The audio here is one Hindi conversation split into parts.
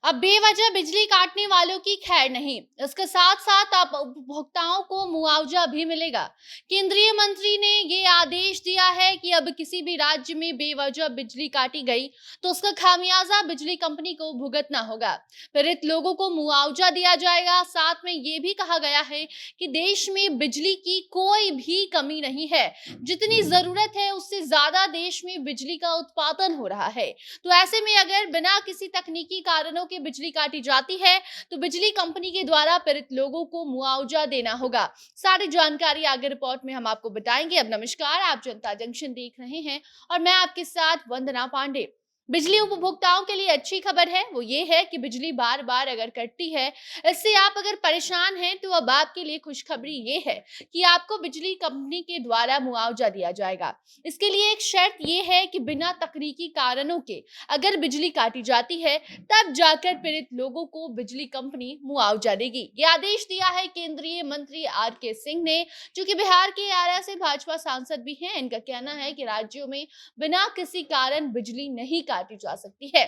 अब बेवजह बिजली काटने वालों की खैर नहीं, इसके साथ साथ अब उपभोक्ताओं को मुआवजा भी मिलेगा। केंद्रीय मंत्री ने ये आदेश दिया है कि अब किसी भी राज्य में बेवजह बिजली काटी गई तो उसका खामियाजा बिजली कंपनी को भुगतना होगा। पीड़ित लोगों को मुआवजा दिया जाएगा। साथ में ये भी कहा गया है कि देश में बिजली की कोई भी कमी नहीं है, जितनी जरूरत है उससे ज्यादा देश में बिजली का उत्पादन हो रहा है। तो ऐसे में अगर बिना किसी तकनीकी कारणों के बिजली काटी जाती है तो बिजली कंपनी के द्वारा पीड़ित लोगों को मुआवजा देना होगा। सारी जानकारी आगे रिपोर्ट में हम आपको बताएंगे। अब नमस्कार, आप जनता जंक्शन देख रहे हैं और मैं आपके साथ वंदना पांडे। बिजली उपभोक्ताओं के लिए अच्छी खबर है, वो ये है कि बिजली बार बार अगर कटती है, इससे आप अगर परेशान हैं तो अब आपके लिए खुशखबरी ये है कि आपको बिजली कंपनी के द्वारा मुआवजा दिया जाएगा। इसके लिए एक शर्त ये है कि बिना तकनीकी कारणों के अगर बिजली काटी जाती है तब जाकर पीड़ित लोगों को बिजली कंपनी मुआवजा देगी। ये आदेश दिया है केंद्रीय मंत्री आर.के. सिंह ने, जो कि बिहार के आरा से भाजपा सांसद भी हैं। इनका कहना है कि राज्यों में बिना किसी कारण बिजली नहीं काटी जा सकती है।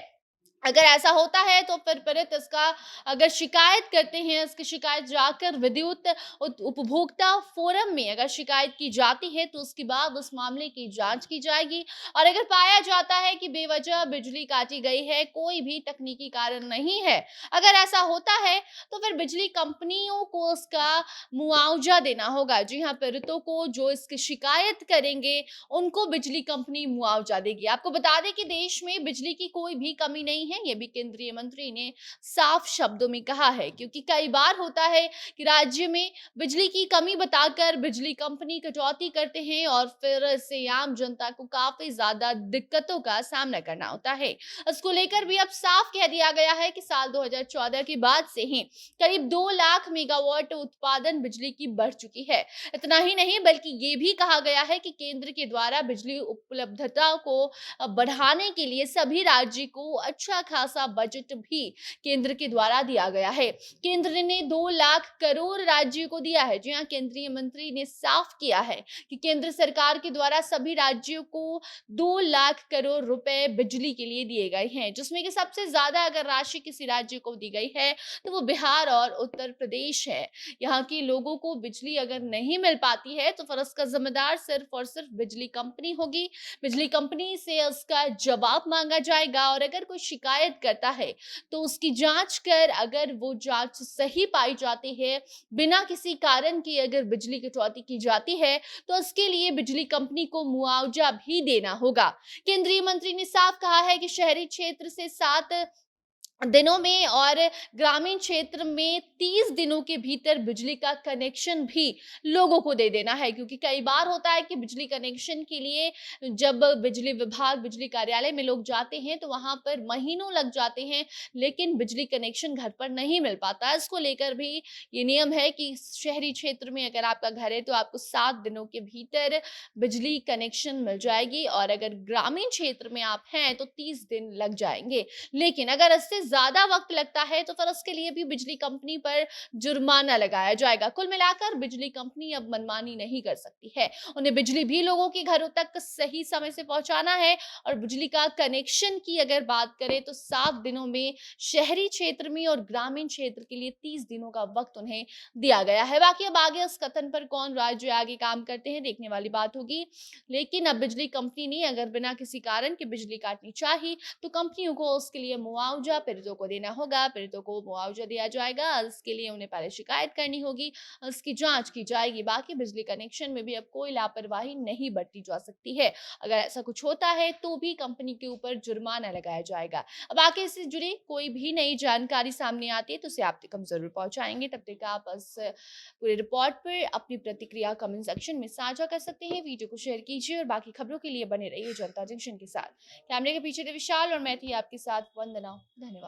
अगर ऐसा होता है तो फिर पीड़ित इसका अगर शिकायत करते हैं, इसकी शिकायत जाकर विद्युत उपभोक्ता फोरम में अगर शिकायत की जाती है तो उसके बाद उस मामले की जांच की जाएगी। और अगर पाया जाता है कि बेवजह बिजली काटी गई है, कोई भी तकनीकी कारण नहीं है, अगर ऐसा होता है तो फिर बिजली कंपनियों को उसका मुआवजा देना होगा। जी हाँ, पीड़ितों को जो इसकी शिकायत करेंगे उनको बिजली कंपनी मुआवजा देगी। आपको बता दें कि देश में बिजली की कोई भी कमी नहीं है, ये भी केंद्रीय मंत्री ने साफ शब्दों में कहा है, क्योंकि कई बार होता है कि राज्य में बिजली की कमी बताकर बिजली कंपनी कटौती करते हैं और फिर इससे आम जनता को काफी ज्यादा दिक्कतों का सामना करना होता है। इसको लेकर भी अब साफ कह दिया गया है कि साल 2014 के बाद से ही करीब 2 लाख मेगावाट उत्पादन बिजली की बढ़ चुकी है। इतना ही नहीं बल्कि ये भी कहा गया है कि केंद्र के द्वारा बिजली उपलब्धता को बढ़ाने के लिए सभी राज्य को अच्छा खासा बजट भी केंद्र के द्वारा दिया गया है। केंद्र ने 2 लाख करोड़ राज्यों को दिया है। जी हाँ, केंद्रीय मंत्री ने साफ किया है कि केंद्र सरकार के द्वारा सभी राज्यों को 2 लाख करोड़ रुपए बिजली के लिए दिए गए हैं, जिसमें कि सबसे ज्यादा अगर राशि किसी राज्य को दी गई है तो वो बिहार और उत्तर प्रदेश है। यहाँ के लोगों को बिजली अगर नहीं मिल पाती है तो फिर उसका जिम्मेदार सिर्फ और सिर्फ बिजली कंपनी होगी। बिजली कंपनी से उसका जवाब मांगा जाएगा और अगर कोई शिकायत करता है तो उसकी जांच कर अगर वो जांच सही पाई जाती है, बिना किसी कारण के अगर बिजली कटौती की जाती है तो उसके लिए बिजली कंपनी को मुआवजा भी देना होगा। केंद्रीय मंत्री ने साफ कहा है कि शहरी क्षेत्र से 7 दिनों में और ग्रामीण क्षेत्र में 30 दिनों के भीतर बिजली का कनेक्शन भी लोगों को दे देना है, क्योंकि कई बार होता है कि बिजली कनेक्शन के लिए जब बिजली विभाग, बिजली कार्यालय में लोग जाते हैं तो वहां पर महीनों लग जाते हैं, लेकिन बिजली कनेक्शन घर पर नहीं मिल पाता। इसको लेकर भी ये नियम है कि शहरी क्षेत्र में अगर आपका घर है तो आपको 7 दिनों के भीतर बिजली कनेक्शन मिल जाएगी और अगर ग्रामीण क्षेत्र में आप हैं तो 30 दिन लग जाएंगे। लेकिन अगर इससे ज्यादा वक्त लगता है तो फिर उसके लिए भी बिजली कंपनी पर जुर्माना लगाया जाएगा। कुल मिलाकर बिजली कंपनी अब मनमानी नहीं कर सकती है, उन्हें बिजली भी लोगों के घरों तक सही समय से पहुंचाना है। और बिजली का कनेक्शन की अगर बात करें तो 7 दिनों में शहरी क्षेत्र में और ग्रामीण क्षेत्र के लिए 30 दिनों का वक्त उन्हें दिया गया है। बाकी अब आगे इस कथन पर कौन राज्य आगे काम करते हैं देखने वाली बात होगी। लेकिन अब बिजली कंपनी ने अगर बिना किसी कारण के बिजली काटनी चाहिए तो कंपनियों को उसके लिए मुआवजा पीड़ितों को देना होगा। पीड़ितों को मुआवजा दिया जाएगा, इसके लिए उन्हें पहले शिकायत करनी होगी, उसकी जांच की जाएगी। बाकी बिजली कनेक्शन में भी अब कोई लापरवाही नहीं बरती जा सकती है। अगर ऐसा कुछ होता है तो भी कंपनी के ऊपर जुर्माना लगाया जाएगा। अब आगे इससे जुड़ी कोई भी नई जानकारी सामने आती है तो उसे आप तक हम जरूर पहुंचाएंगे। तब तक आप इस पूरे रिपोर्ट पर अपनी प्रतिक्रिया कमेंट सेक्शन में साझा कर सकते हैं। वीडियो को शेयर कीजिए और बाकी खबरों के लिए बने रहिए जनता जंक्शन के साथ। कैमरे के पीछे थे विशाल और मैं थी आपके साथ वंदना। धन्यवाद।